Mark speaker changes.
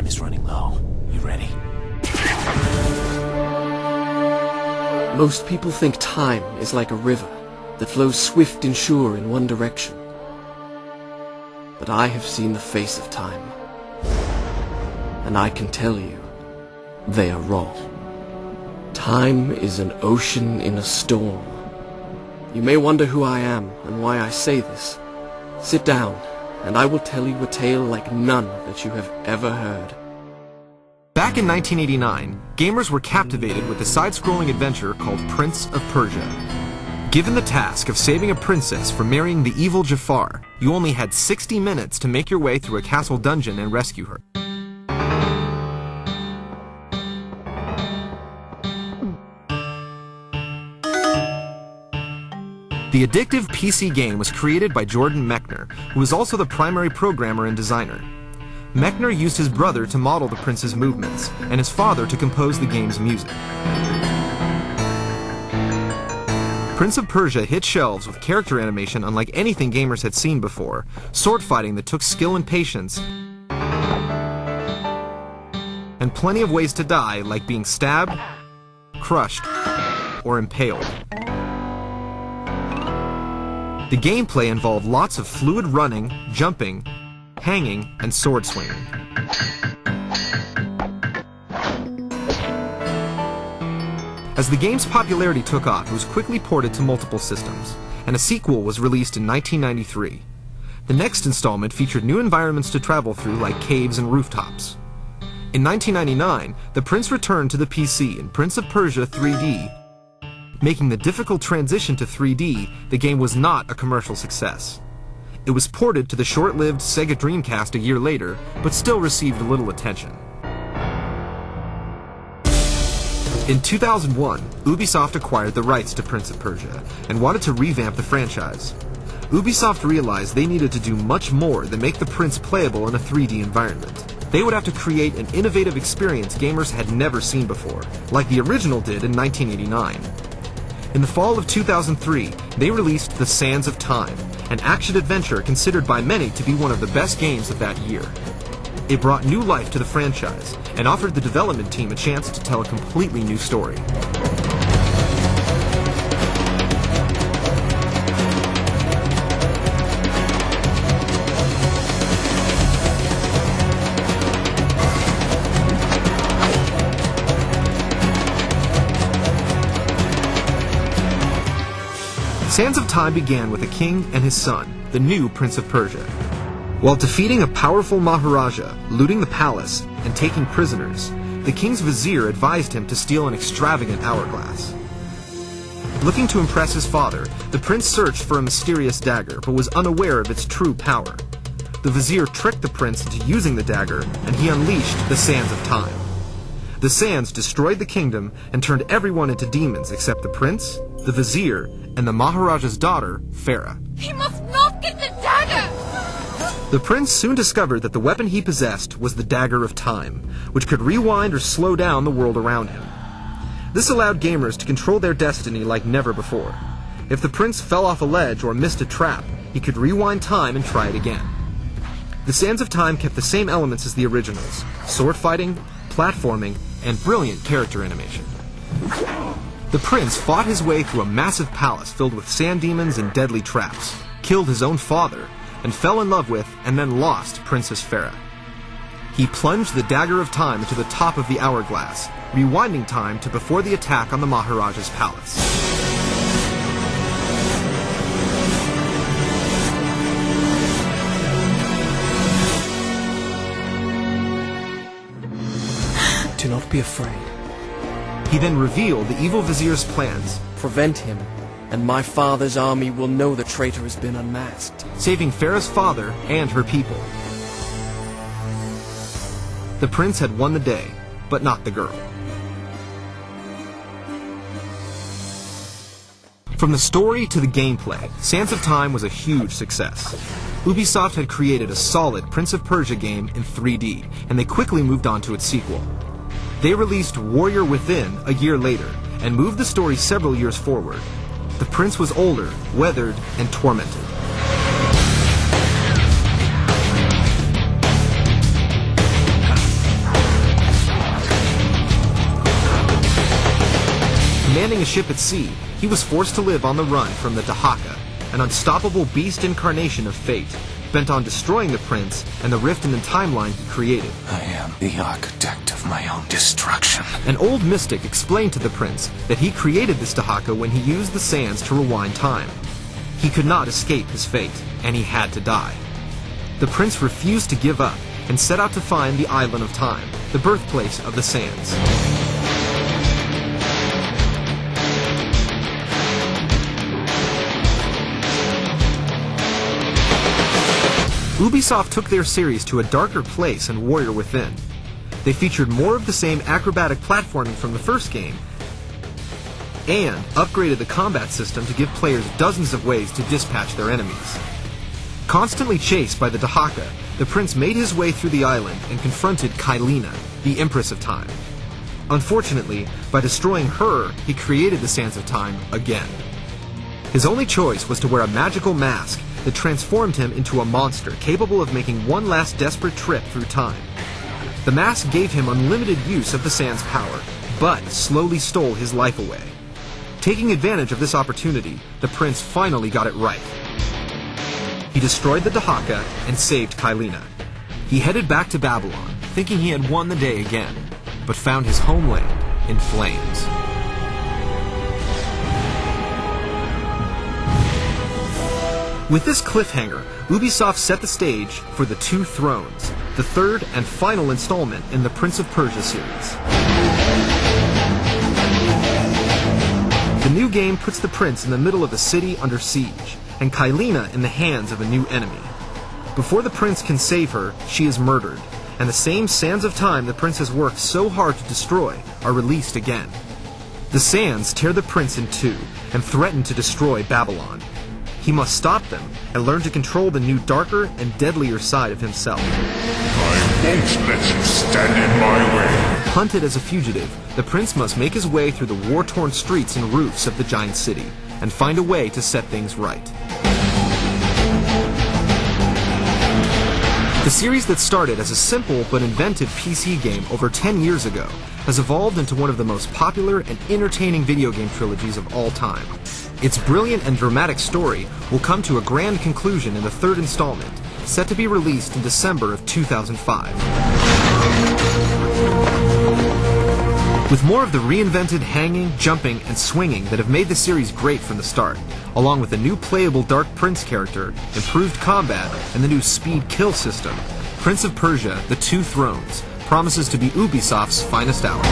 Speaker 1: time is running low. You ready?
Speaker 2: Most people think time is like a river that flows swift and sure in one direction. But I have seen the face of time, and I can tell you, they are wrong. Time is an ocean in a storm. You may wonder who I am and why I say this. Sit down, and I will tell you a tale like none that you have ever heard.
Speaker 3: Back in 1989, gamers were captivated with a side-scrolling adventure called Prince of Persia. Given the task of saving a princess from marrying the evil Jafar, you only had 60 minutes to make your way through a castle dungeon and rescue her. The addictive PC game was created by Jordan Mechner, who was also the primary programmer and designer. Mechner used his brother to model the prince's movements, and his father to compose the game's music. Prince of Persia hit shelves with character animation unlike anything gamers had seen before, sword fighting that took skill and patience, and plenty of ways to die, like being stabbed, crushed, or impaled. The gameplay involved lots of fluid running, jumping, hanging, and sword swinging. As the game's popularity took off, it was quickly ported to multiple systems, and a sequel was released in 1993. The next installment featured new environments to travel through, like caves and rooftops. In 1999, the prince returned to the PC in Prince of Persia 3D. Making the difficult transition to 3D, the game was not a commercial success. It was ported to the short-lived Sega Dreamcast a year later, but still received little attention. In 2001, Ubisoft acquired the rights to Prince of Persia and wanted to revamp the franchise. Ubisoft realized they needed to do much more than make the prince playable in a 3D environment. They would have to create an innovative experience gamers had never seen before, like the original did in 1989. In the fall of 2003, they released The Sands of Time, an action-adventure considered by many to be one of the best games of that year. It brought new life to the franchise and offered the development team a chance to tell a completely new story. Sands of Time began with a king and his son, the new Prince of Persia. While defeating a powerful Maharaja, looting the palace, and taking prisoners, the king's vizier advised him to steal an extravagant hourglass. Looking to impress his father, the prince searched for a mysterious dagger, but was unaware of its true power. The vizier tricked the prince into using the dagger, and he unleashed the Sands of Time. The sands destroyed the kingdom and turned everyone into demons except the prince, the vizier, and the Maharaja's daughter, Farah.
Speaker 4: He must not get the dagger!
Speaker 3: The prince soon discovered that the weapon he possessed was the Dagger of Time, which could rewind or slow down the world around him. This allowed gamers to control their destiny like never before. If the prince fell off a ledge or missed a trap, he could rewind time and try it again. The Sands of Time kept the same elements as the originals: sword fighting, platforming, and brilliant character animation. The prince fought his way through a massive palace filled with sand demons and deadly traps, killed his own father, and fell in love with and then lost Princess Farah. He plunged the Dagger of Time into the top of the hourglass, rewinding time to before the attack on the Maharaja's palace.
Speaker 2: Do not be afraid.
Speaker 3: He then revealed the evil vizier's plans.
Speaker 2: Prevent him, and my father's army will know the traitor has been unmasked.
Speaker 3: Saving Farah's father and her people. The prince had won the day, but not the girl. From the story to the gameplay, Sands of Time was a huge success. Ubisoft had created a solid Prince of Persia game in 3D, and they quickly moved on to its sequel. They released Warrior Within a year later, and moved the story several years forward. The prince was older, weathered, and tormented. commanding a ship at sea, he was forced to live on the run from the Dahaka, an unstoppable beast incarnation of fate, bent on destroying the prince and the rift in the timeline he created.
Speaker 1: I am the architect of my own destruction.
Speaker 3: An old mystic explained to the prince that he created this Dahaka when he used the sands to rewind time. He could not escape his fate, and he had to die. The prince refused to give up and set out to find the Island of Time, the birthplace of the sands. Ubisoft took their series to a darker place in Warrior Within. They featured more of the same acrobatic platforming from the first game, and upgraded the combat system to give players dozens of ways to dispatch their enemies. Constantly chased by the Dahaka, the prince made his way through the island and confronted Kailina, the Empress of Time. Unfortunately, by destroying her, he created the Sands of Time again. His only choice was to wear a magical mask that transformed him into a monster capable of making one last desperate trip through time. The mask gave him unlimited use of the Sand's power, but slowly stole his life away. Taking advantage of this opportunity, the prince finally got it right. He destroyed the Dahaka and saved Kailina. He headed back to Babylon, thinking he had won the day again, but found his homeland in flames. With this cliffhanger, Ubisoft set the stage for The Two Thrones, the third and final installment in the Prince of Persia series. The new game puts the prince in the middle of a city under siege, and Kailina in the hands of a new enemy. Before the prince can save her, she is murdered, and the same sands of time the prince has worked so hard to destroy are released again. The sands tear the prince in two and threaten to destroy Babylon. He must stop them and learn to control the new darker and deadlier side of himself.
Speaker 5: I won't let you stand in my way.
Speaker 3: Hunted as a fugitive, the prince must make his way through the war-torn streets and roofs of the giant city and find a way to set things right. The series that started as a simple but inventive PC game over 10 years ago has evolved into one of the most popular and entertaining video game trilogies of all time. Its brilliant and dramatic story will come to a grand conclusion in the third installment, set to be released in December of 2005. With more of the reinvented hanging, jumping, and swinging that have made the series great from the start, along with a new playable Dark Prince character, improved combat, and the new speed kill system, Prince of Persia: The Two Thrones promises to be Ubisoft's finest hour.